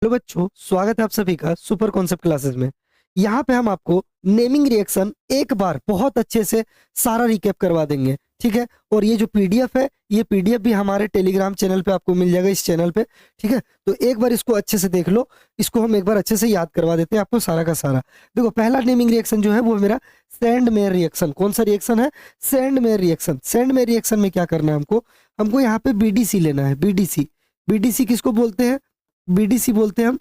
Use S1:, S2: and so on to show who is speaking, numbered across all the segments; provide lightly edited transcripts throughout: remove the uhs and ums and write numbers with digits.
S1: Hello बच्चों, स्वागत है आप सभी का सुपर कॉन्सेप्ट क्लासेस में। यहाँ पे हम आपको नेमिंग रिएक्शन एक बार बहुत अच्छे से सारा रिकैप करवा देंगे, ठीक है। और ये जो पीडीएफ है, ये पीडीएफ भी हमारे टेलीग्राम चैनल पे आपको मिल जाएगा, इस चैनल पे, ठीक है। तो एक बार इसको अच्छे से देख लो, इसको हम एक बार अच्छे से याद करवा देते हैं आपको सारा का सारा। देखो, पहला नेमिंग रिएक्शन जो है वो है मेरा सैंड मेयर रिएक्शन। कौन सा रिएक्शन है? Sand mayor reaction. Sand mayor reaction में क्या करना है हमको? हमको यहाँ पे बीडीसी लेना है। बीडीसी, बीडीसी किसको बोलते हैं? बीडीसी बोलते हैं हम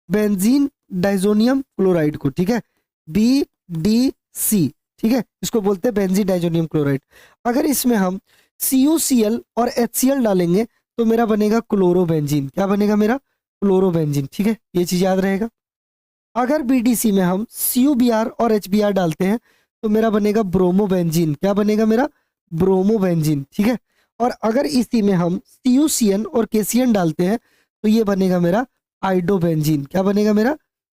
S1: बेंजीन डाइजोनियम क्लोराइड को, ठीक है। बी डी सी, ठीक है, इसको बोलते हैं बेंजीन डाइजोनियम क्लोराइड। अगर इसमें हम CuCl और HCl डालेंगे तो मेरा बनेगा क्लोरोबेंजीन। क्या बनेगा मेरा? क्लोरोबेंजीन, ठीक है, ये चीज याद रहेगा। अगर बीडीसी में हम CuBr और HBr डालते हैं तो मेरा बनेगा ब्रोमोबेंजीन। क्या बनेगा मेरा? ब्रोमोबेंजीन, ठीक है। और अगर इसी में हम CuCN और KCN डालते हैं तो ये बनेगा मेरा आइडोबेंजीन। क्या बनेगा मेरा?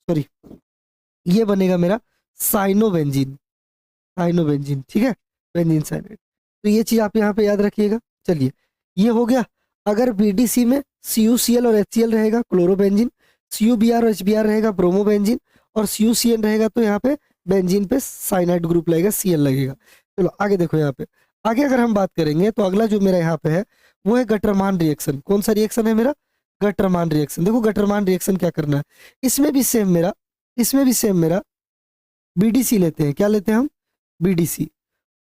S1: सॉरी, ये बनेगा मेरा साइनोबेंजीन। साइनोबेंजीन, ठीक है, बेंजीन साइनाइड। तो ये चीज आप यहाँ पे याद रखिएगा। चलिए, ये हो गया। अगर बीडीसी में CuCl और HCl रहेगा क्लोरोबेंजीन, CuBr और HBr रहेगा ब्रोमोबेंजीन, और CuCN रहेगा तो यहाँ पे बेंजीन पे साइनाइड ग्रुप लगेगा, Cl लगेगा। चलो आगे देखो, यहाँ पे आगे अगर हम बात करेंगे तो अगला जो मेरा यहाँ पे है वो है गटरमान रिएक्शन। कौन सा रिएक्शन है मेरा? गटरमान रिएक्शन। देखो, गटरमान रिएक्शन क्या करना है, इसमें भी सेम मेरा बीडीसी लेते हैं। क्या लेते हैं हम? बीडीसी।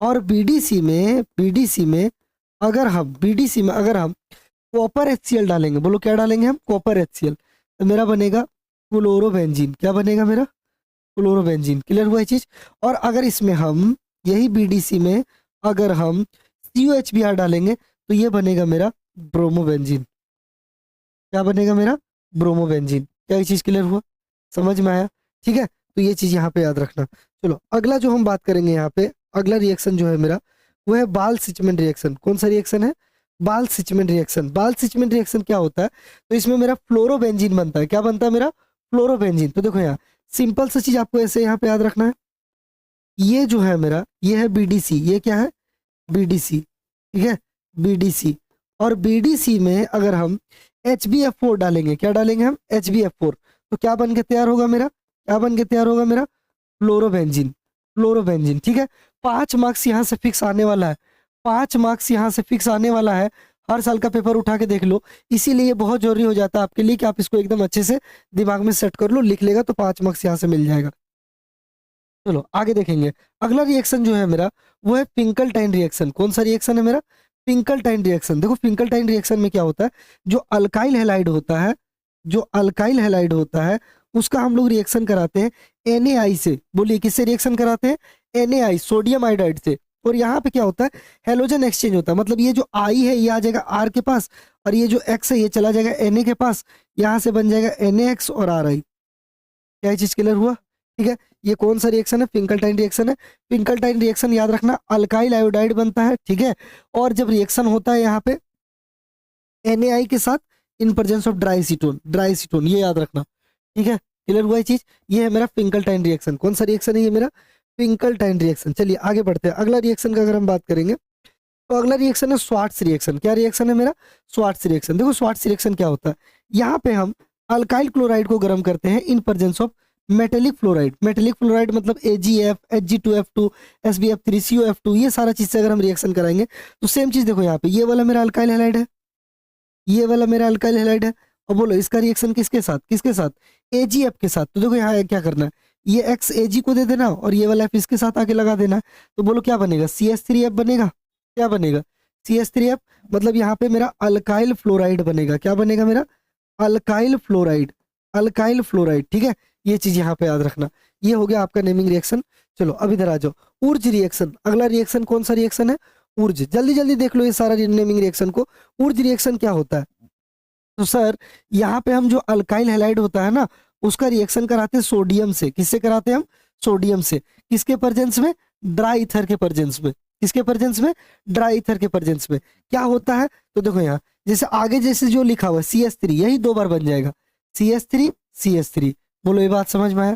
S1: और बीडीसी में अगर हम कॉपर HCl डालेंगे, बोलो क्या डालेंगे हम? कॉपर HCl, तो मेरा बनेगा क्लोरोबेंजीन। क्या बनेगा मेरा? क्लोरोबेंजीन। क्लियर हुआ ये चीज? और अगर इसमें हम यही बीडीसी में अगर हम CuHBr डालेंगे तो ये बनेगा मेरा ब्रोमोबेंजीन। क्या बनेगा मेरा? ब्रोमोबेंजीन। क्या ये चीज क्लियर हुआ? समझ में आया? ठीक है, तो ये चीज यहाँ पे याद रखना। चलो अगला जो हम बात करेंगे यहाँ पे, अगला रिएक्शन जो है मेरा वो है बाल सिचमेंट रिएक्शन। कौन सा रिएक्शन है? बाल सिचमेंट रिएक्शन। बाल सिचमेंट रिएक्शन क्या होता है? तो इसमें मेरा फ्लोरोबेंजीन बनता है। क्या बनता है मेरा? फ्लोरोबेंजीन। तो देखो यहाँ सिंपल सा चीज आपको ऐसे यहाँ पे याद रखना है। ये जो है मेरा, ये है बीडीसी। ये क्या है? बीडीसी, ठीक है, बीडीसी। और बीडीसी में अगर हम HbF4 डालेंगे, क्या डालेंगे हम? HbF4, तो क्या बन के तैयार होगा मेरा? क्या बन के तैयार होगा मेरा? फ्लोरोबेंजीन। फ्लोरोबेंजीन, ठीक है। 5 मार्क्स यहाँ से फिक्स आने वाला है। 5 मार्क्स यहाँ से फिक्स आने वाला है। हर साल का पेपर उठा के देख लो। इसीलिए बहुत जरूरी हो जाता है आपके लिए कि आप इसको एकदम अच्छे से दिमाग में सेट कर लो, लिख लेगा तो 5 मार्क्स यहाँ से मिल जाएगा। चलो आगे देखेंगे। अगला रिएक्शन जो है मेरा वो है फिंकलटाइन रिएक्शन। कौन सा रिएक्शन है मेरा? फिंकलटाइन रिएक्शन। देखो, फिंकलटाइन रिएक्शन में क्या होता है, जो अल्काइल हैलाइड होता है, जो अल्काइल हैलाइड होता है उसका हम लोग रिएक्शन कराते हैं NaI से। बोलिए किससे रिएक्शन कराते हैं? NaI, सोडियम आयोडाइड से। और यहाँ पे क्या होता है? हेलोजन एक्सचेंज होता है। मतलब ये जो I है ये आ जाएगा R के पास, और ये जो X है ये चला जाएगा Na के पास। यहाँ से बन जाएगा NaX और Ri। क्या ये चीज क्लियर हुआ? ठीक है, ये कौन सा रिएक्शन है? फिंकलटाइन रिएक्शन है। फिंकलटाइन रिएक्शन याद रखना, अल्काइल आयोडाइड बनता है, ठीक है। और जब रिएक्शन होता है यहाँ पे NaI के साथ इन presence of dry ketone, dry ketone, ये याद रखना, ठीक है। क्लियर हुआ ये चीज? ये है मेरा फिंकलटाइन रिएक्शन। कौन सा रिएक्शन है ये मेरा? फिंकलटाइन रिएक्शन। चलिए आगे बढ़ते हैं। अगला रिएक्शन का अगर हम बात करेंगे तो अगला रिएक्शन है स्वार्ट्स रिएक्शन। क्या रिएक्शन है मेरा? Swarts reaction. देखो, स्वार्ट्स रिएक्शन क्या होता है, यहाँ पे हम अल्काइल क्लोराइड को गर्म करते हैं इन presence of metallic fluoride. Metallic fluoride मतलब AgF, Hg2F2, SbF3, COF2, ये सारा चीज से अगर हम रिएक्शन कराएंगे तो सेम चीज देखो, यहाँ पे ये वाला मेरा अल्काइल हैलाइड है, ये वाला मेरा अल्काइल हैलाइड है। और बोलो इसका रिएक्शन किसके साथ? किसके साथ? AgF के साथ। तो देखो यहाँ क्या करना है, ये X Ag को दे देना और ये वाला F इसके साथ आके लगा देना है। तो बोलो क्या बनेगा? CH3F बनेगा। क्या बनेगा? CH3F। मतलब यहाँ पे मेरा अल्काइल फ्लोराइड बनेगा। क्या बनेगा मेरा? Alkyl fluoride. अल्काइल फ्लोराइड, ठीक है। ये चीज यहाँ पे याद रखना। ये हो गया आपका नेमिंग रिएक्शन। चलो अब इधर आ जाओ, ऊर्ज रिएक्शन। अगला रिएक्शन कौन सा रिएक्शन है? ऊर्ज। जल्दी जल्दी देख लो ये सारा नेमिंग रिएक्शन को। ऊर्ज रिएक्शन क्या होता है? तो सर, यहाँ पे हम जो अल्काइल हैलाइड होता है ना उसका रिएक्शन कराते हैं सोडियम से। किससे कराते हैं हम? सोडियम से। किसके प्रेजेंस में? ड्राई ईथर के प्रेजेंस में। किसके प्रेजेंस में? ड्राई ईथर के प्रेजेंस में। क्या होता है? तो देखो यहाँ जैसे आगे जैसे जो लिखा हुआ है CH3, यही 2 बार बन जाएगा, CH3 CH3। बोलो ये बात समझ में आया?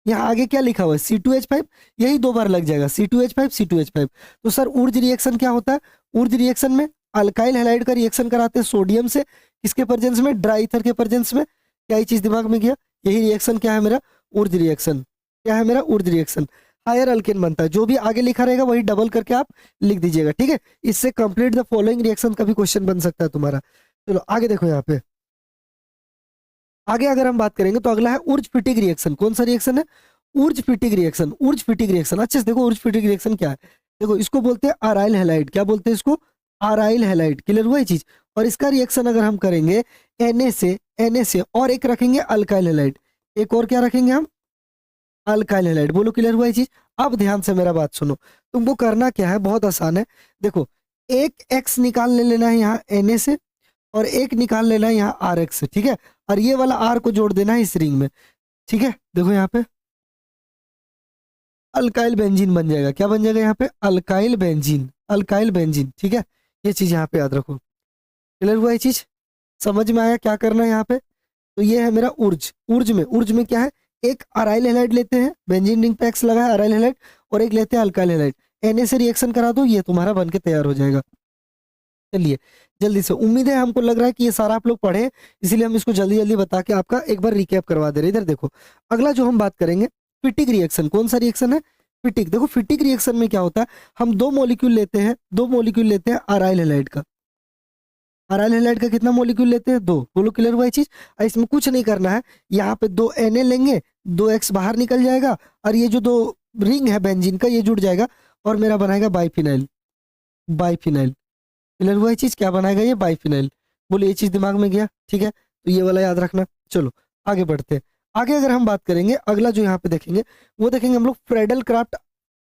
S1: यहाँ आगे क्या लिखा हुआ है? C2H5, यही 2 बार लग जाएगा, C2H5 C2H5। तो सर ऊर्ज रिएक्शन क्या होता है? ऊर्ज रिएक्शन में अल्काइल हैलाइड का रिएक्शन कराते हैं सोडियम से। किसके प्रेजेंस में? ड्राई ईथर के प्रेजेंस में। क्या ये चीज दिमाग में गया? यही रिएक्शन क्या है मेरा? Wurtz reaction. क्या है मेरा? Wurtz reaction. हायर अल्केन बनता है, जो भी आगे लिखा रहेगा वही डबल करके आप लिख दीजिएगा, ठीक है। इससे कंप्लीट द फॉलोइंग रिएक्शन का भी क्वेश्चन बन सकता है तुम्हारा। चलो आगे देखो यहाँ पे। आगे अगर हम बात करेंगे तो अगला है ऊर्ज फिटिक रिएक्शन। कौन सा रिएक्शन है? Wurtz फिटिक reaction. ऊर्ज फिटिक रिएक्शन अच्छे से देखो, ऊर्ज फिटिक रिएक्शन क्या है? देखो इसको बोलते हैं अराइल हैलाइड। क्या बोलते हैं इसको? Aryl halide. क्लियर हुआ ये चीज? और इसका रिएक्शन अगर हम करेंगे Na से और एक रखेंगे अल्काइल हैलाइड। एक और क्या रखेंगे हम? Alkyl halide. बोलो क्लियर हुआ ये चीज? अब ध्यान से मेरा बात सुनो, तुमको करना क्या है, बहुत आसान है। देखो एक एक्स निकाल ले लेना है यहाँ Na से, और एक निकाल लेना है यहाँ आर एक्स से, ठीक है। और ये वाला आर को जोड़ देना है इस रिंग में, ठीक है। देखो यहाँ पे अल्काइल बेंजीन बन जाएगा। क्या बन जाएगा यहाँ पे? Alkyl benzene. अल्काइल बेंजीन, ठीक है। ये चीज यहाँ पे याद रखो। क्लियर हुआ ये चीज? समझ में आया क्या करना है यहाँ पे? तो ये है मेरा ऊर्ज। ऊर्ज में क्या है? एक अराइल हैलाइड लेते हैं, बेंजीन रिंग पे एक्स लगा है अराइल हैलाइड, और एक लेते हैं अल्काइल हैलाइड। Na से रिएक्शन करा दो, ये तुम्हारा बन के तैयार हो जाएगा। चलिए जल्दी से, उम्मीद है हमको लग रहा है कि ये सारा आप लोग पढ़े, इसीलिए हम इसको जल्दी जल्दी बता के आपका एक बार रिकैप करवा दे रहे हैं। इधर देखो अगला जो हम बात करेंगे, फिटिक रिएक्शन। कौन सा रिएक्शन है? फिटिक। देखो फिटिक रिएक्शन में क्या होता है, हम दो मॉलिक्यूल लेते हैं अराइल हैलाइड का। अराइल हैलाइड का कितना मॉलिक्यूल लेते हैं? 2। बोलो क्लियर हुआ ये चीज? और इसमें कुछ नहीं करना है, यहाँ पे 2 Na लेंगे, 2 X बाहर निकल जाएगा, और ये जो 2 रिंग है बेंजीन का ये जुड़ जाएगा, और मेरा बनाएगा बाइफिनाइल। बाइफिनाइल। क्लियर हुआ ये चीज? क्या बनाएगा ये? बाइफिनाइल। बोलो ये चीज दिमाग में गया? ठीक है, तो ये वाला याद रखना। चलो आगे बढ़ते हैं। आगे अगर हम बात करेंगे, अगला जो यहाँ पे देखेंगे वो देखेंगे हम लोग फ्रेडल क्राफ्ट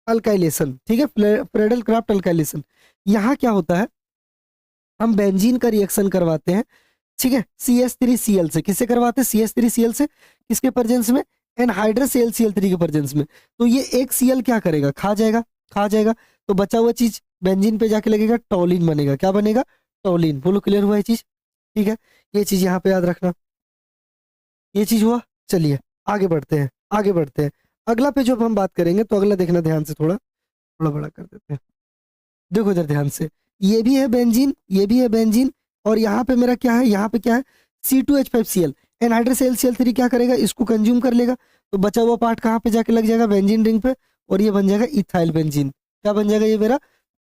S1: अल्काइलेशन, ठीक है। Friedel craft alkylation. यहाँ क्या होता है, हम बेंजीन का रिएक्शन करवाते हैं, ठीक है, CH3Cl से। किससे करवाते हैं? CH3Cl से। किसके प्रेजेंस में? एनहाइड्रस Cl3 के प्रेजेंस में। तो ये एक Cl क्या करेगा? खा जाएगा। तो बचा हुआ चीज बेंजीन पे जाके लगेगा, टॉलिन बनेगा। क्या बनेगा? टॉलिन। बोलो क्लियर हुआ ये चीज? ठीक है, ये चीज यहाँ पे याद रखना। ये चीज हुआ। चलिए आगे बढ़ते हैं। अगला पे जो हम बात करेंगे, तो अगला देखना ध्यान से, थोड़ा थोड़ा बड़ा कर देते हैं। देखो इधर ध्यान से, ये भी है बेंजीन, ये भी है बेंजीन, और यहाँ पे मेरा क्या है? यहाँ पे क्या है? C2H5Cl। एनहाइड्रस Cl3 क्या करेगा? इसको कंज्यूम कर लेगा। तो बचा हुआ पार्ट कहाँ पे जाके लग जाएगा? बेंजीन रिंग पे, और ये बन जाएगा इथाइल बेंजीन। क्या बन जाएगा ये मेरा?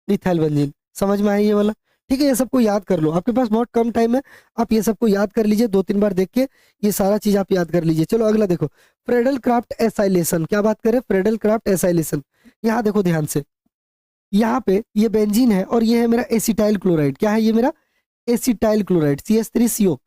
S1: Ethyl benzene. समझ में आया ये वाला? ठीक है, ये सबको याद कर लो, आपके पास बहुत कम टाइम है, आप ये सबको याद कर लीजिए, 2-3 बार देख के ये सारा चीज आप याद कर लीजिए। चलो अगला देखो, फ्रेडल क्राफ्ट एसाइलेशन। क्या बात करें? Friedel Crafts acylation. यहाँ देखो ध्यान से, यहाँ पे ये बेंजीन है, और ये है मेरा एसिटाइल क्लोराइड। क्या है ये मेरा? Acetyl chloride. CH3CO,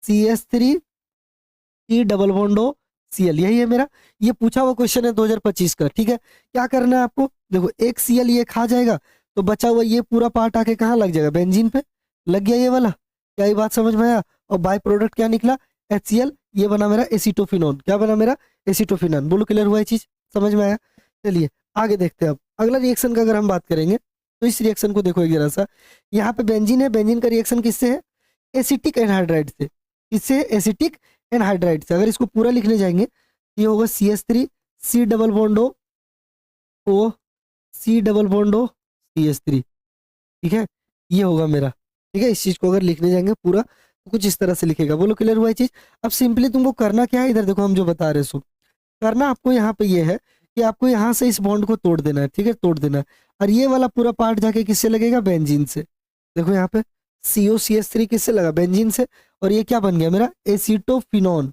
S1: CH3C double bond O Cl, यही है मेरा। ये पूछा हुआ क्वेश्चन है 2025 का, ठीक है। क्या करना है आपको? देखो एक Cl ये खा जाएगा, तो बचा हुआ ये पूरा पार्ट आके कहाँ लग जाएगा? बेंजीन पे लग गया ये वाला। क्या ये बात समझ में आया? और बाय प्रोडक्ट क्या निकला? HCl। ये बना मेरा एसिटोफिनोन। क्या बना मेरा? एसिटोफिनोन। बोलो क्लियर हुआ ये चीज? समझ में आया? चलिए आगे देखते हैं। अब अगला रिएक्शन का अगर हम बात करेंगे, तो इस रिएक्शन को देखो एक जरा सा। यहाँ पे बेंजीन है, बेंजीन का रिएक्शन किससे है? एसिटिक एनहाइड्राइड से। किससे? एसिटिक एनहाइड्राइड से। अगर इसको पूरा लिखने जाएंगे, ये होगा CH3 C double bond O C double bond O CH3, ठीक है, ये होगा मेरा। ठीक है, इस चीज को अगर लिखने जाएंगे पूरा, तो कुछ इस तरह से लिखेगा। बोलो क्लियर हुआ ये चीज? अब सिंपली तुमको करना क्या है, इधर देखो हम जो बता रहे सो करना आपको यहाँ पे ये है कि आपको यहाँ से इस बॉन्ड को तोड़ देना है, ठीक है, तोड़ देना है। और ये वाला पूरा पार्ट जाके किससे लगेगा? बेंजीन से। देखो यहाँ पे COCH3 किससे लगा? बेंजीन से। और ये क्या बन गया मेरा? एसिटोफिनोन।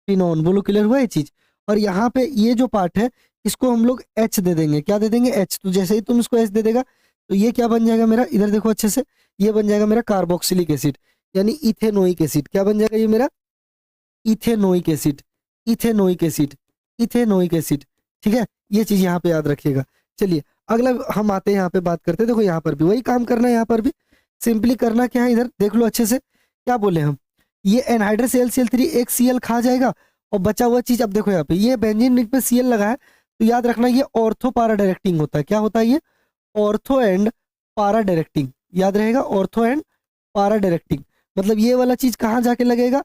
S1: फिनोन। बोलो क्लियर हुआ ये चीज? और यहाँ पे ये जो पार्ट है, इसको हम लोग H दे देंगे। क्या दे देंगे? H। तो जैसे ही तुम इसको H दे देगा, तो ये क्या बन जाएगा मेरा? इधर देखो अच्छे से, ये बन जाएगा मेरा कार्बोक्सिलिक एसिड, यानी इथेनोइक एसिड। क्या बन जाएगा ये मेरा? Ethanoic acid. Ethanoic acid. Ethanoic acid, ठीक है, ये चीज यहाँ पे याद रखिएगा। चलिए अगला हम आते हैं, यहाँ पे बात करते हैं। देखो यहाँ पर भी वही काम करना है, यहाँ पर भी सिंपली करना क्या है, इधर देख लो अच्छे से। क्या बोले हम? ये एनहाइड्रस Cl3 एक Cl खा जाएगा, और बचा हुआ चीज अब देखो यहाँ पे, ये बेंजीन रिंग पे Cl लगा है, तो याद रखना ये ऑर्थो पारा डायरेक्टिंग होता है। क्या होता है ये? ऑर्थो एंड पारा डायरेक्टिंग। याद रहेगा, ऑर्थो एंड पारा डायरेक्टिंग। मतलब ये वाला चीज कहाँ जाके लगेगा?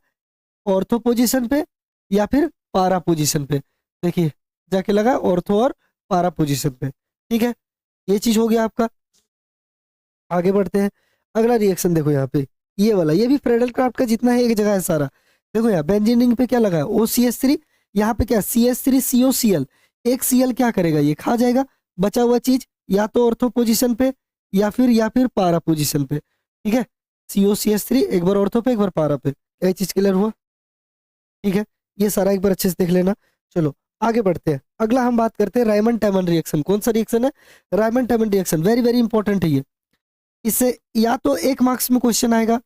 S1: ऑर्थो पोजीशन पे या फिर पारा पोजीशन पे। देखिए जाके लगा ऑर्थो और पारा पोजीशन पे, ठीक है, ये चीज हो गया आपका। आगे बढ़ते हैं, अगला रिएक्शन देखो यहाँ पे, ये वाला, ये भी फ्रेडल क्राफ्ट का जितना है एक जगह है सारा। देखो यहाँ बेंजीन रिंग पे क्या लगा है, OCH3, यहाँ पे क्या CH3 COCl, एक Cl क्या करेगा, ये खा जाएगा, बचा हुआ चीज या तो ऑर्थो पोजीशन पे या फिर पारा पोजीशन पे, ठीक है। COCH3 एक बार ऑर्थो पे एक बार पारा पे, यही चीज क्लियर हुआ, ठीक है। ये सारा एक बार अच्छे से देख लेना। चलो आगे बढ़ते हैं, अगला हम बात करते हैं रायमंड टैमन रिएक्शन। कौन सा रिएक्शन है, Reimer Tiemann reaction, very very important है ये। इससे या तो 1 मार्क्स में क्वेश्चन आएगा,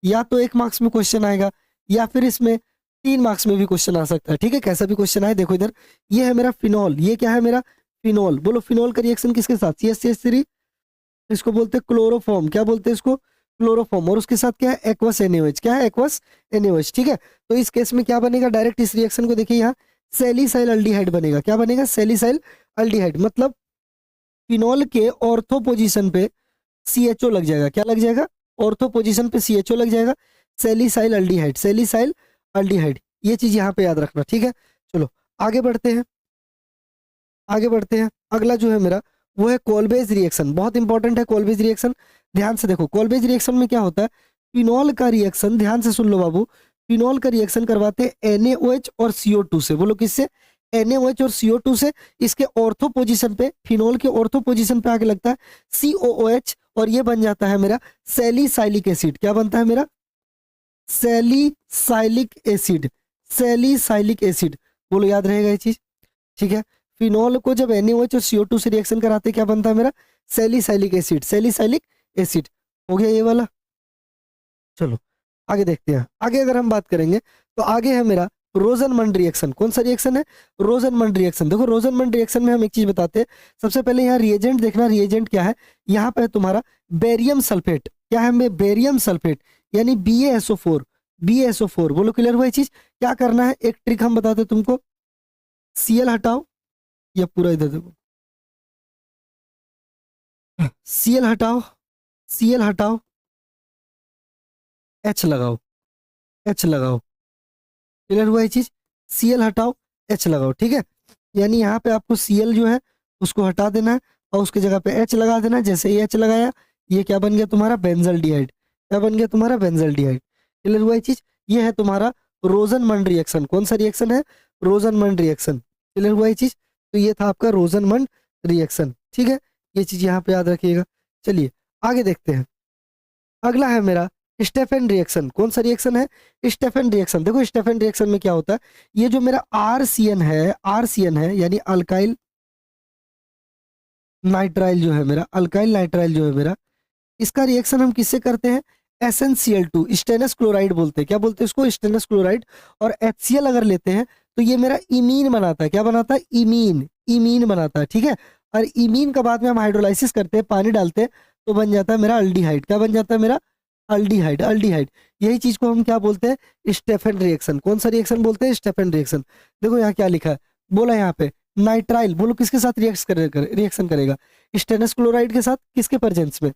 S1: या तो 1 मार्क्स में क्वेश्चन आएगा, या फिर इसमें 3 मार्क्स में भी क्वेश्चन आ सकता है, ठीक है। कैसा भी क्वेश्चन आए, देखो इधर ये है मेरा फिनॉल, ये क्या है मेरा फिनॉल, बोलो फिनॉल का रिएक्शन किसके साथ, CH3, इसको बोलते हैं क्लोरोफॉर्म, क्या बोलते हैं इसको, क्लोरोफॉर्म, और उसके साथ क्या है एक्वस NaOH, क्या है एक्वस NaOH, ठीक है। तो इस केस में क्या बनेगा, डायरेक्ट इस रिएक्शन को देखिए यहाँ सैलिसाइल अल्डिहाइड बनेगा, क्या बनेगा, सैलिसाइल अल्डिहाइड, मतलब फिनॉल के ऑर्थो पोजीशन पे CHO लग जाएगा, क्या लग जाएगा, ऑर्थो पोजीशन पे CHO लग जाएगा, सैलिसाइल अल्डिहाइड, सैलिसाइल अल्डिहाइड, ये चीज यहाँ पे याद रखना, ठीक है। चलो आगे बढ़ते हैं, आगे बढ़ते हैं। अगला जो है मेरा वो है कोलबेज रिएक्शन, बहुत इंपॉर्टेंट है कोलबेज रिएक्शन, ध्यान से देखो। कोलबेज रिएक्शन में क्या होता है, फिनॉल का रिएक्शन, ध्यान से सुन लो बाबू, फिनॉल का रिएक्शन करवाते हैं NaOH और CO2 से, बोलो किससे, NaOH और CO2 से। इसके ऑर्थो पोजीशन पे, फिनॉल के ऑर्थो पोजीशन पे आके लगता है COOH, और ये बन जाता है मेरा सैलिसाइलिक एसिड, क्या बनता है मेरा, सैलिसाइलिक एसिड, सैलिसाइलिक एसिड, बोलो याद रहेगा ये चीज, ठीक है। फिनॉल को जब NaOH और CO2 से रिएक्शन कराते क्या बनता है मेरा, सैलिसाइलिक एसिड, सैलिसाइलिक एसिड, हो गया ये वाला। चलो आगे देखते हैं, आगे अगर हम बात करेंगे तो आगे है मेरा रोजनमंड रिएक्शन। कौन सा रिएक्शन है, रोजनमंड रिएक्शन। देखो रोजनमंड रिएक्शन में हम एक चीज बताते हैं, सबसे पहले यहाँ रिएजेंट देखना, रिएजेंट क्या है, यहाँ पे है तुम्हारा बेरियम सल्फेट, क्या है बेरियम सल्फेट, यानी BaSO4, BaSO4, बोलो क्लियर हुआ ये चीज। क्या करना है, एक ट्रिक हम बताते तुमको, Cl हटाओ, ये पूरा इधर देखो, Cl हटाओ, Cl हटाओ, H लगाओ, H लगाओ, क्लियर हुआ ये चीज, Cl हटाओ H लगाओ, ठीक है। यानी यहाँ पे आपको Cl जो है उसको हटा देना है और उसकी जगह पे H लगा देना है। जैसे ये H लगाया, ये क्या बन गया तुम्हारा बेंजल्डिहाइड, क्या बन गया तुम्हारा बेंजल्डिहाइड, क्लियर हुआ ये चीज। ये है तुम्हारा रोजनमंड रिएक्शन। कौन सा रिएक्शन है, रोजनमंड रिएक्शन, क्लियर हुआ ये चीज। तो ये था आपका रोजनमंड रिएक्शन, ठीक है, ये चीज यहाँ पे याद रखिएगा। चलिए आगे देखते हैं, अगला है मेरा स्टेफन रिएक्शन। कौन सा रिएक्शन है, स्टेफन रिएक्शन। देखो स्टेफन रिएक्शन में क्या होता है, ये जो मेरा RCN है यानी अल्काइल नाइट्राइल जो है मेरा, अल्काइल नाइट्राइल जो है मेरा, इसका रिएक्शन हम किससे करते हैं, SnCl2, स्टेनस क्लोराइड बोलते हैं, क्या बोलते हैं इसको, स्टेनस क्लोराइड। और HCl अगर लेते हैं तो ये मेरा इमीन बनाता है, क्या बनाता है, इमीन, इमीन बनाता है, ठीक है। और इमीन का बाद में हम हाइड्रोलाइसिस करते हैं, पानी डालते हैं तो बन जाता है मेरा अल्डिहाइड, क्या बन जाता है मेरा अल्डिहाइड, अल्डिहाइड। यही चीज को हम क्या बोलते हैं, स्टेफन रिएक्शन। कौन सा रिएक्शन बोलते हैं, स्टेफन रिएक्शन। देखो यहाँ क्या लिखा है, बोला यहाँ पे नाइट्राइल, बोलो किसके साथ रिएक्शन करेगा, स्टेनस क्लोराइड के साथ, किसके प्रेजेंस में,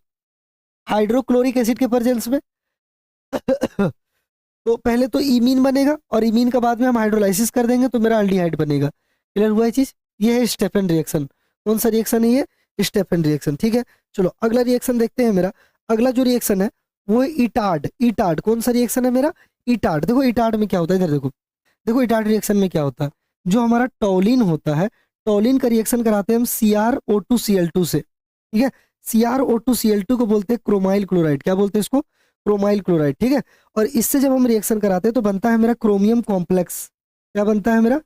S1: हाइड्रोक्लोरिक एसिड के प्रेजेंस में। तो पहले तो इमीन बनेगा और इमीन का बाद में हम हाइड्रोलाइसिस कर देंगे तो मेरा अल्डिहाइड बनेगा, क्लियर हुआ ये चीज। ये है स्टेफन रिएक्शन। कौन सा रिएक्शन है ये, स्टेफन रिएक्शन, ठीक है। चलो अगला रिएक्शन देखते हैं मेरा, अगला जो रिएक्शन है वो है इटार्ड, इटार्ड। कौन सा रिएक्शन है मेरा, इटार्ड। देखो इटार्ड में क्या होता है, इधर देखो, देखो इटार्ड रिएक्शन में क्या होता है, जो हमारा टोलिन होता है, टोलिन का रिएक्शन कराते हैं हम CrO2Cl2 से, ठीक है। CrO2Cl2 को बोलते हैं क्रोमाइल क्लोराइड, क्या बोलते हैं इसको, क्रोमाइल क्लोराइड, ठीक है। और इससे जब हम रिएक्शन कराते हैं तो बनता है मेरा क्रोमियम कॉम्प्लेक्स, क्या बनता है मेरा,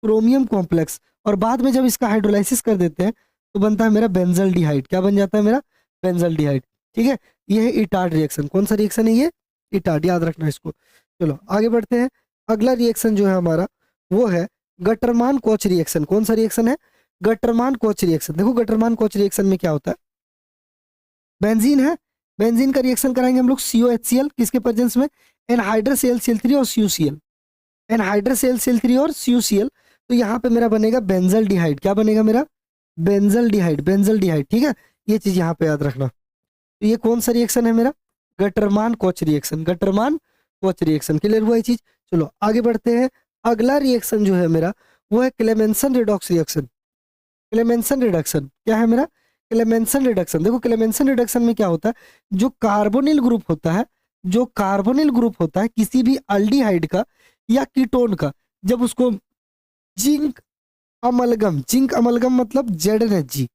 S1: क्रोमियम कॉम्प्लेक्स। और बाद में जब इसका हाइड्रोलाइसिस कर देते हैं तो बनता है मेरा बेंजल्डिहाइड, क्या बन जाता है मेरा, बेंजल्डिहाइड, ठीक है। ये है इटार्ड रिएक्शन। कौन सा रिएक्शन है ये, इटार्ड, याद रखना इसको। चलो आगे बढ़ते हैं, अगला रिएक्शन जो है हमारा वो है गटरमान कोच रिएक्शन। कौन सा रिएक्शन है, गटरमान कोच रिएक्शन। देखो गटरमान कोच रिएक्शन में क्या होता है, बेंजीन है, बेंजीन का रिएक्शन कराएंगे हम लोग COHCl, किसके प्रेजेंस में, एनहाइड्रस Cl3 और CuCl, एनहाइड्रस Cl3 और CuCl। तो यहाँ पे मेरा बनेगा बेंजल्डिहाइड, क्या बनेगा मेरा, बेंजल्डिहाइड, बेंजल्डिहाइड, ठीक है। ये चीज यहाँ पे याद रखना। तो ये कौन सा रिएक्शन है मेरा, Gattermann Koch reaction, Gattermann Koch reaction, clear हुआ ये चीज। चलो आगे बढ़ते हैं, अगला रिएक्शन जो है मेरा वो है Clemmensen redox reaction. Clemmensen reduction क्या है मेरा, क्लेमेंसन रिडक्शन। देखो क्लेमेंसन रिडक्शन में क्या होता है, जो कार्बोनिल ग्रुप होता है, जो कार्बोनिल ग्रुप होता है किसी भी अल्डिहाइड का, या कीटोन का, जब उसको जिंक जिंक अमलगम मतलब ZnHg,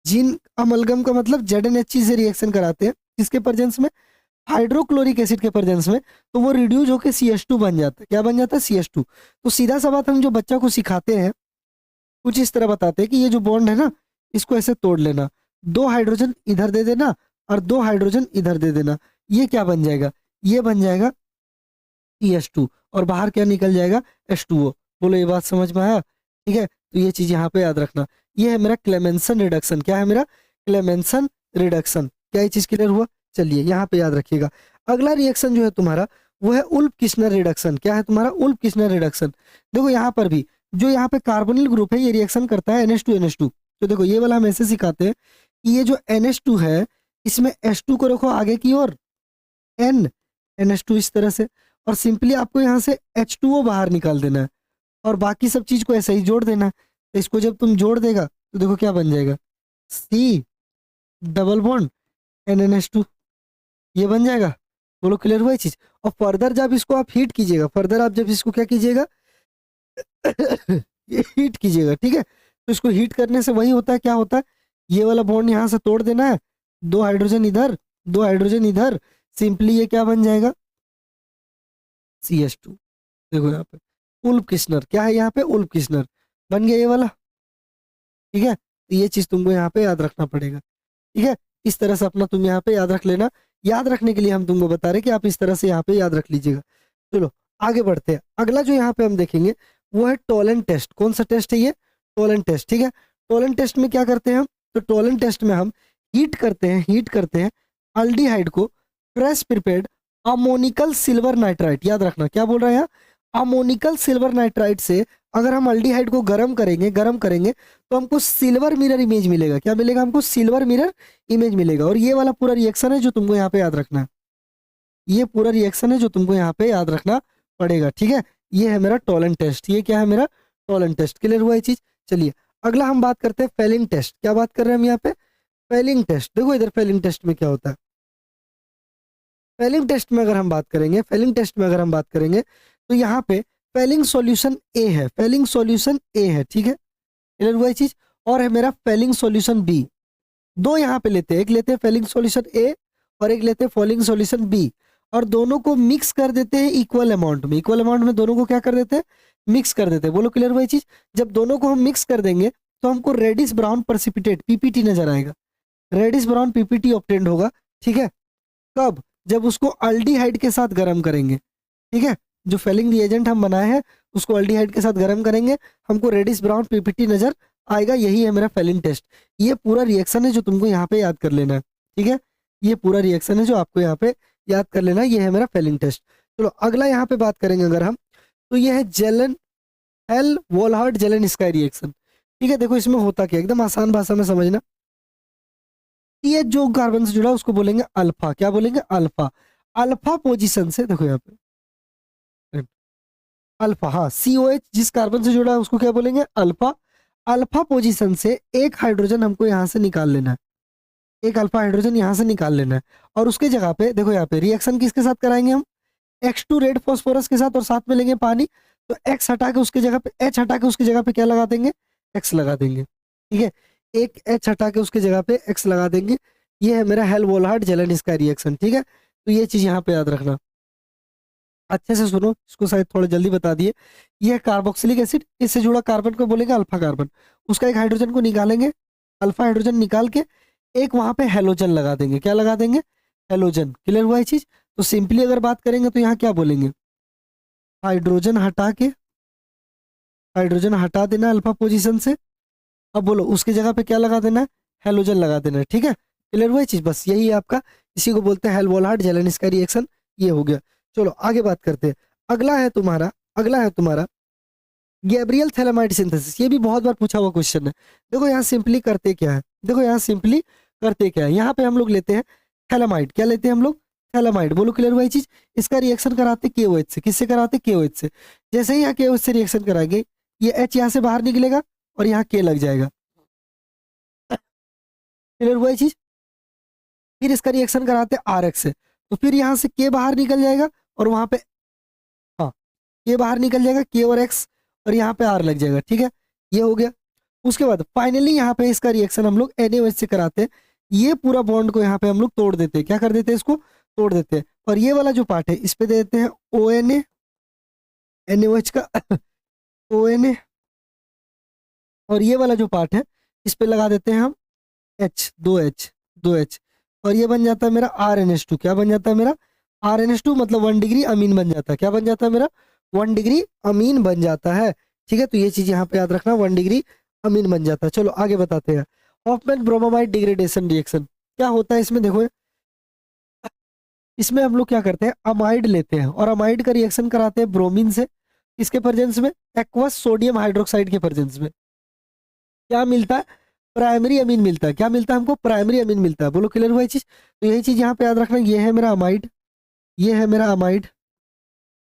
S1: जिंक अमलगम का मतलब ZnHg से रिएक्शन कराते हैं, किसके प्रेजेंस में, हाइड्रोक्लोरिक एसिड के प्रेजेंस में, तो वो रिड्यूस होकर CH2 बन जाता है। क्या बन जाता है, CH2। तो सीधा सा बात हम जो बच्चा को सिखाते हैं कुछ इस तरह बताते हैं कि ये जो बॉन्ड है ना, इसको ऐसे तोड़ लेना, 2 हाइड्रोजन इधर दे देना और 2 हाइड्रोजन इधर दे देना, ये क्या बन जाएगा, ये बन जाएगा CH2, और बाहर क्या निकल जाएगा, H2O। बोलो ये बात समझ में आया, ठीक है। तो ये चीज यहाँ पे याद रखना, ये है मेरा क्लेमेंसन रिडक्शन। क्या है मेरा, क्लेमेंसन रिडक्शन। क्या ये चीज क्लियर हुआ, चलिए यहाँ पे याद रखिएगा। अगला रिएक्शन जो है तुम्हारा वो है उल्फ किश्नर रिडक्शन। क्या है तुम्हारा, उल्फ किश्नर रिडक्शन। देखो यहाँ पर भी जो यहाँ पे कार्बोनिल ग्रुप है ये रिएक्शन करता है NH2NH2। तो देखो ये वाला हम ऐसे सिखाते हैं कि ये जो NH2 है इसमें H2 को रखो आगे की ओर, NH2 इस तरह से, और सिंपली आपको यहाँ से H2O बाहर निकाल देना है और बाकी सब चीज को ऐसे ही जोड़ देना है। तो इसको जब तुम जोड़ देगा तो देखो क्या बन जाएगा, C डबल बॉन्ड NNH2, ये बन जाएगा। बोलो क्लियर हुआ ये चीज। और फर्दर जब इसको आप हीट कीजिएगा, फर्दर आप जब इसको क्या कीजिएगा ये हीट कीजिएगा, ठीक है। तो इसको हीट करने से वही होता है, क्या होता है, ये वाला बॉन्ड यहाँ से तोड़ देना है, 2 हाइड्रोजन इधर 2 हाइड्रोजन इधर, सिंपली ये क्या बन जाएगा, CH2। देखो यहाँ पे उल्फ किश्नर, क्या है यहाँ पे, उल्फ किश्नर बन गया ये वाला, ठीक है। तो ये चीज तुमको यहाँ पे याद रखना पड़ेगा, ठीक है। इस तरह से अपना तुम यहाँ पे याद रख लेना। याद रखने के लिए हम तुमको बता रहे कि आप इस तरह से यहाँ पे याद रख लीजिएगा। चलो आगे बढ़ते हैं। अगला जो यहाँ पे हम देखेंगे वो है टोलेंट टेस्ट। कौन सा टेस्ट है ये, टोलेंट टेस्ट, ठीक है। टोलेंट टेस्ट में क्या करते हैं हम, तो टोलेंट टेस्ट में हम हीट करते हैं अल्डिहाइड को fresh prepared ammoniacal silver nitrite. याद रखना क्या बोल रहा है यहाँ, अमोनिकल सिल्वर नाइट्राइट से अगर हम अल्डिहाइड को गर्म करेंगे तो हमको सिल्वर मिरर इमेज मिलेगा। क्या मिलेगा हमको, सिल्वर मिरर इमेज मिलेगा। और ये वाला पूरा रिएक्शन है जो तुमको यहाँ पे याद रखना है, ये पूरा रिएक्शन है जो तुमको यहाँ पे याद रखना पड़ेगा, ठीक है। ये है मेरा टोलेंट टेस्ट, ये क्या है मेरा टोलेंट टेस्ट। क्लियर हुआ ये चीज। चलिए अगला हम बात करते हैं फेलिंग टेस्ट। क्या बात कर रहे हैं हम यहाँ पे, फेलिंग टेस्ट। देखो इधर फेलिंग टेस्ट में क्या होता है, फेलिंग टेस्ट में अगर हम बात करेंगे तो यहाँ पे फेलिंग सॉल्यूशन ए है, फेलिंग सॉल्यूशन ए है, ठीक है। क्लियर हुआ ये चीज। और है मेरा फेलिंग सॉल्यूशन बी। दो यहाँ पे लेते हैं, एक लेते हैं फेलिंग सॉल्यूशन ए और एक लेते हैं फेलिंग सॉल्यूशन बी, और दोनों को मिक्स कर देते हैं इक्वल अमाउंट में। इक्वल अमाउंट में दोनों को क्या कर देते हैं, मिक्स कर देते हैं। बोलो क्लियर हुआ ये चीज। जब दोनों को हम मिक्स कर देंगे तो हमको रेडिश ब्राउन प्रेसिपिटेट PPT नजर आएगा, रेडिश ब्राउन PPT ऑब्टेन्ड होगा, ठीक है। कब, जब उसको अल्डिहाइड के साथ गर्म करेंगे, ठीक है। जो फेलिंग रिएजेंट हम बनाए हैं उसको अल्डिहाइड के साथ गर्म करेंगे, हमको रेडिश ब्राउन PPT नजर आएगा। यही है मेरा फेलिंग टेस्ट। ये पूरा रिएक्शन है जो तुमको यहाँ पे याद कर लेना है, ठीक है। ये पूरा रिएक्शन है जो आपको यहाँ पे याद कर लेना है, ये है मेरा फेलिंग टेस्ट। चलो अगला यहाँ पे बात करेंगे अगर हम, तो ये है जेलन हेल वोल्हार्ड जेलन स्काई रिएक्शन, ठीक है। देखो इसमें होता क्या, एकदम आसान भाषा में समझना। ये जो कार्बन से जुड़ा है उसको बोलेंगे अल्फा। क्या बोलेंगे, अल्फा। अल्फा पोजीशन से, देखो यहाँ पे अल्फा, हाँ COH जिस कार्बन से जुड़ा है उसको क्या बोलेंगे, अल्फा। अल्फा पोजीशन से एक हाइड्रोजन हमको यहाँ से निकाल लेना है, एक अल्फा हाइड्रोजन यहाँ से निकाल लेना है। और उसके जगह पे देखो यहाँ पे रिएक्शन किसके साथ कराएंगे हम, X2 रेड फॉस्फोरस के साथ, और साथ में लेंगे पानी। तो X हटा के उसके जगह पे, H हटा के उसकी जगह पे क्या लगा देंगे, X लगा देंगे, ठीक है। एक H हटा के उसके जगह पे X लगा देंगे। ये है मेरा हेल वोल्हार्ड जेलन का रिएक्शन, ठीक है। तो ये चीज यहाँ पे याद रखना, अच्छे से सुनो, इसको शायद थोड़ा जल्दी बता दिए। ये है कार्बोक्सिलिक एसिड, इससे जुड़ा कार्बन को बोलेंगे अल्फा कार्बन। उसका एक हाइड्रोजन को निकालेंगे, अल्फा हाइड्रोजन निकाल के एक वहां पे हेलोजन लगा देंगे। क्या लगा देंगे, हेलोजन। क्लियर हुआ ये चीज। तो सिंपली अगर बात करेंगे तो यहाँ क्या बोलेंगे, हाइड्रोजन हटा के, हाइड्रोजन हटा देना अल्फा पोजीशन से। अब बोलो उसकी जगह पे क्या लगा देना है, हेलोजन लगा देना है, ठीक है। क्लियर हुआ ये चीज, बस यही है आपका, इसी को बोलते हैं हेल वोल्हार्ड जेलन का रिएक्शन। ये हो गया। चलो आगे बात करते हैं। अगला है तुम्हारा गैब्रियल थैलेमाइड सिंथेसिस। ये भी बहुत बार पूछा हुआ क्वेश्चन है। देखो यहाँ सिंपली करते क्या है, यहाँ पे हम लोग लेते हैं थैलेमाइड। क्या लेते हैं हम लोग, थैलेमाइड। बोलो क्लियर हुआ ये चीज। इसका रिएक्शन कराते KOH से, किससे कराते, KOH से। जैसे ही यहाँ KOH से रिएक्शन कराएंगे, ये H यहाँ से बाहर निकलेगा और यहाँ K लग जाएगा। क्लियर हुआ ये चीज। फिर इसका रिएक्शन कराते RX से, तो फिर यहाँ से K बाहर निकल जाएगा और वहां पे, हाँ के बाहर निकल जाएगा, के और एक्स, और यहाँ पे आर लग जाएगा, ठीक है, ये हो गया। उसके बाद फाइनली यहाँ पे इसका रिएक्शन हम लोग NaOH से कराते हैं। ये पूरा बॉन्ड को यहाँ पे हम लोग तोड़ देते हैं, क्या कर देते हैं, इसको तोड़ देते हैं, और ये वाला जो पार्ट है इस पे दे देते हैं ONA, NaOH का ONA, और ये वाला जो पार्ट है इस पे लगा देते हैं हम H, 2H, और ये बन जाता है मेरा RnH2। क्या बन जाता है मेरा RnH2, मतलब 1 डिग्री अमीन बन जाता है। क्या बन जाता है मेरा 1 डिग्री अमीन बन जाता है, ठीक है। तो ये चीज यहाँ पे याद रखना, 1 डिग्री अमीन बन जाता है। चलो आगे बताते हैं। हॉफमैन ब्रोमामाइड डिग्रेडेशन रिएक्शन क्या होता है इसमें, देखो इसमें हम लोग क्या करते हैं, अमाइड लेते हैं और अमाइड का रिएक्शन कराते हैं ब्रोमीन से, इसके प्रेजेंस में, एक्वस सोडियम हाइड्रोक्साइड के प्रेजेंस में। क्या मिलता है, प्राइमरी अमीन मिलता है। क्या मिलता है हमको, प्राइमरी अमीन मिलता है। बोलो क्लियर हुआ ये चीज। तो यही चीज यहाँ पे याद रखना, ये है मेरा अमाइड, ये है मेरा अमाइड।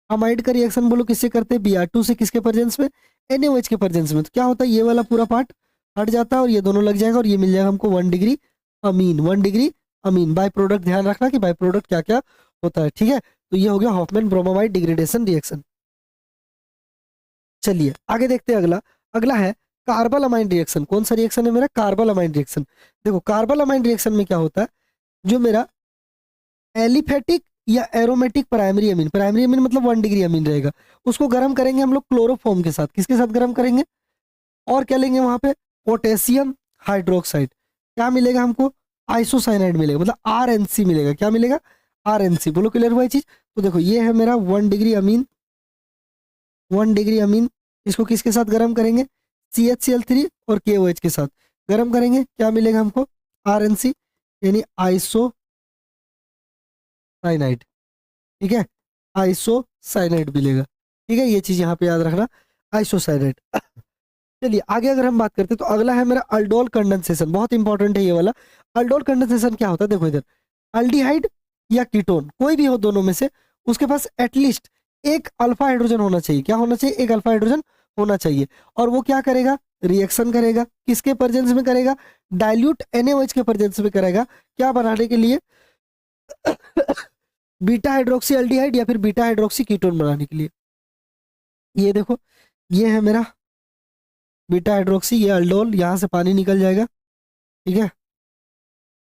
S1: अमाइड का रिएक्शन बोलो किससे करते हैं, Br2 से, किसके प्रेजेंस में, NaOH के प्रेजेंस में। तो क्या होता है, ये वाला पूरा पार्ट हट जाता है और ये दोनों लग जाएगा, और ये मिल जाएगा हमको 1 degree amine, 1 degree amine. By product ध्यान रखना कि बाय प्रोडक्ट क्या क्या होता है, ठीक है। तो ये हो गया हॉफमैन ब्रोमामाइड डिग्रेडेशन रिएक्शन। चलिए आगे देखते हैं अगला। अगला है कार्बालामाइन रिएक्शन। कौन सा रिएक्शन है मेरा, कार्बालामाइन रिएक्शन। देखो कार्बालामाइन रिएक्शन में क्या होता है, जो मेरा एलिफेटिक या aromatic primary amine, primary amine मतलब 1 डिग्री अमीन रहेगा, उसको गर्म करेंगे हम लोग क्लोरोफॉर्म के साथ। किसके साथ गर्म करेंगे, और क्या लेंगे वहां पे, पोटेशियम हाइड्रोक्साइड। क्या मिलेगा हमको, आइसोसाइनाइड मिलेगा, मतलब RNC मिलेगा। क्या मिलेगा, RNC। बोलो क्लियर हुआ ये चीज। तो देखो ये है मेरा 1 डिग्री अमीन, 1 डिग्री अमीन। इसको किसके साथ गर्म करेंगे, CHCl3 और KOH के साथ गर्म करेंगे। क्या मिलेगा हमको, RNC, यानी आइसोसाइनाइड, ठीक है, आइसोसाइनाइड मिलेगा, ठीक है। ये चीज यहाँ पे याद रखना, आइसोसाइनाइड। चलिए आगे अगर हम बात करते हैं तो अगला है मेरा अल्डोल कंडेंसेशन। बहुत इंपॉर्टेंट है ये वाला। अल्डोल कंडेंसेशन क्या होता है, देखो इधर, अल्डिहाइड या कीटोन कोई भी हो दोनों में से, उसके पास एटलीस्ट एक अल्फा हाइड्रोजन होना चाहिए। क्या होना चाहिए, एक अल्फा हाइड्रोजन होना चाहिए। और वो क्या करेगा, रिएक्शन करेगा, किसके प्रेजेंस में करेगा, डाइल्यूट NaOH के प्रेजेंस में करेगा। क्या बनाने के लिए, बीटा हाइड्रोक्सी अल्डिहाइड या फिर बीटा हाइड्रोक्सी कीटोन बनाने के लिए। ये देखो ये है मेरा बीटा हाइड्रोक्सी, ये अल्डोल, यहाँ से पानी निकल जाएगा, ठीक है,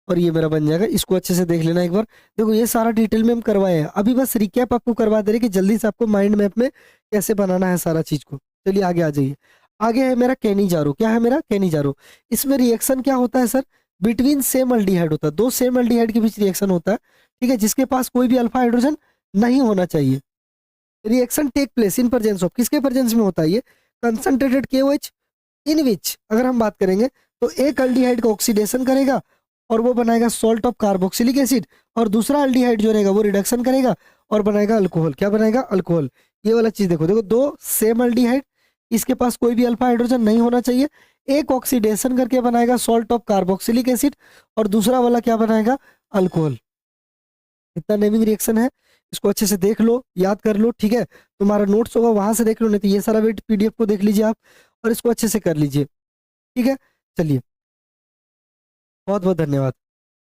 S1: और ये मेरा बन जाएगा। इसको अच्छे से देख लेना एक बार। देखो ये सारा डिटेल में हम करवाए हैं, अभी बस रिकैप आपको करवा दे रहे कि जल्दी से आपको माइंड मैप में कैसे बनाना है सारा चीज को। चलिए आगे आ जाइए। आगे है मेरा कैनिजारो। क्या है मेरा, कैनिजारो। इसमें रिएक्शन क्या होता है सर, बिटवीन सेम अल्डिहाइड होता है, दो सेम अल्डिहाइड के बीच रिएक्शन होता है, ठीक है, जिसके पास कोई भी अल्फा हाइड्रोजन नहीं होना चाहिए। Reaction take place in presence of, किसके प्रेजेंस में होता है ये, कंसंट्रेटेड KOH, इन विच अगर हम बात करेंगे तो एक अल्डिहाइड का ऑक्सीडेशन करेगा और वो बनाएगा सॉल्ट ऑफ कार्बोक्सिलिक एसिड, और दूसरा अल्डिहाइड जो रहेगा वो रिडक्शन करेगा और बनाएगा अल्कोहल। क्या बनाएगा, अल्कोहल। ये वाला चीज देखो, देखो दो सेम अल्डिहाइड, इसके पास कोई भी अल्फा हाइड्रोजन नहीं होना चाहिए, एक ऑक्सीडेशन करके बनाएगा सॉल्ट ऑफ कार्बोक्सिलिक एसिड, और दूसरा वाला क्या बनाएगा, अल्कोहल। इतना नेमिंग रिएक्शन है, इसको अच्छे से देख लो, याद कर लो, ठीक है। तुम्हारा नोट्स होगा वहां से देख लो, नहीं तो ये सारा वेट PDF को देख लीजिए आप, और इसको अच्छे से कर लीजिए, ठीक है। चलिए बहुत बहुत धन्यवाद।